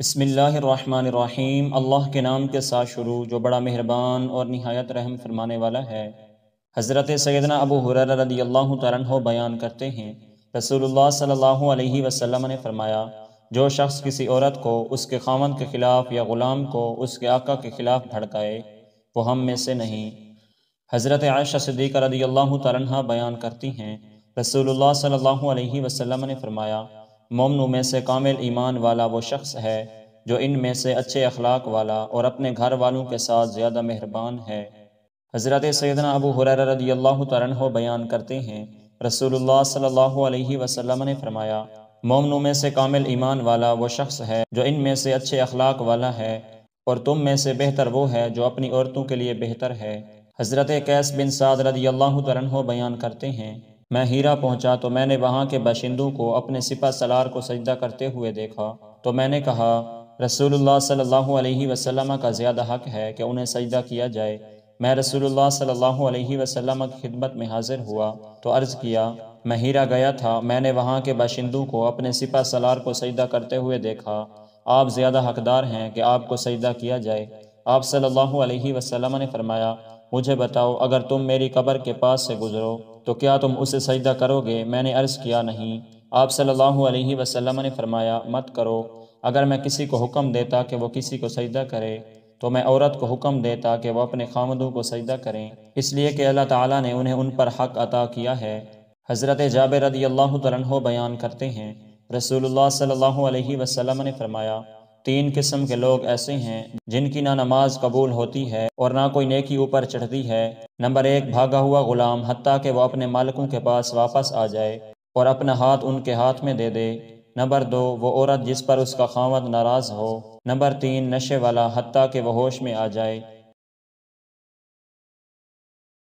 بسم اللہ الرحمن الرحیم۔ اللہ کے نام کے ساتھ شروع جو بڑا مہربان اور نہایت رحم فرمانے والا ہے۔ حضرت سیدنا ابو ہریرہ رضی اللہ تعالیٰ عنہ بیان کرتے ہیں، رسول اللہ صلی اللہ علیہ وسلم نے فرمایا، جو شخص کسی عورت کو اس کے خاوند کے خلاف یا غلام کو اس کے آقا کے خلاف بھڑکائے وہ ہم میں سے نہیں۔ حضرت عائشہ صدیقہ رضی اللہ تعالیٰ عنہ بیان کرتی ہیں، رسول اللہ صلی اللہ علیہ وسلم نے فرمایا، مومنوں میں سے کامل ایمان والا وہ شخص ہے جو ان میں سے اچھے اخلاق والا اور اپنے گھر والوں کے ساتھ زیادہ مہربان ہے۔ حضرت سیدنا ابو ہریرہ رضی اللہ تعالیٰ عنہ بیان کرتے ہیں، رسول اللہ صلی اللہ علیہ وسلم نے فرمایا، مومنوں میں سے کامل ایمان والا وہ شخص ہے جو ان میں سے اچھے اخلاق والا ہے، اور تم میں سے بہتر وہ ہے جو اپنی عورتوں کے لیے بہتر ہے۔ حضرت قیس بن سعد رضی اللہ تعالیٰ عنہ بیان کرتے ہیں، میں ہیرا پہنچا تو میں نے وہاں کے باشندوں کو اپنے سپہ سالار کو سجدہ کرتے ہوئے دیکھا، تو میں نے کہا، رسول اللہ صلی اللہ علیہ وسلم کا زیادہ حق ہے کہ انہیں سجدہ کیا جائے۔ میں رسول اللہ صلی اللہ علیہ وسلم کی خدمت میں حاضر ہوا تو عرض کیا، میں ہیرا گیا تھا، میں نے وہاں کے باشندوں کو اپنے سپہ سالار کو سجدہ کرتے ہوئے دیکھا، آپ زیادہ حقدار ہیں کہ آپ کو سجدہ کیا جائے۔ آپ صلی اللہ علیہ وسلم نے فرمایا، مجھے بتاؤ، اگر تم میری قبر کے پاس سے گزرو تو کیا تم اسے سجدہ کرو گے؟ میں نے عرض کیا، نہیں۔ آپ صلی اللہ علیہ وسلم نے فرمایا، مت کرو۔ اگر میں کسی کو حکم دیتا کہ وہ کسی کو سجدہ کرے تو میں عورت کو حکم دیتا کہ وہ اپنے خامندوں کو سجدہ کریں، اس لیے کہ اللہ تعالیٰ نے انہیں ان پر حق عطا کیا ہے۔ حضرت جابر رضی اللہ تعالیٰ عنہ بیان کرتے ہیں، رسول اللہ صلی اللہ علیہ وسلم نے فرمایا، تین قسم کے لوگ ایسے ہیں جن کی نہ نماز قبول ہوتی ہے اور نہ کوئی نیکی اوپر چڑھتی ہے۔ نمبر 1، بھاگا ہوا غلام حتیٰ کہ وہ اپنے مالکوں کے پاس واپس آ جائے اور اپنا ہاتھ ان کے ہاتھ میں دے دے۔ نمبر 2، وہ عورت جس پر اس کا خاوند ناراض ہو۔ نمبر 3، نشے والا حتیٰ کہ وہ ہوش میں آ جائے۔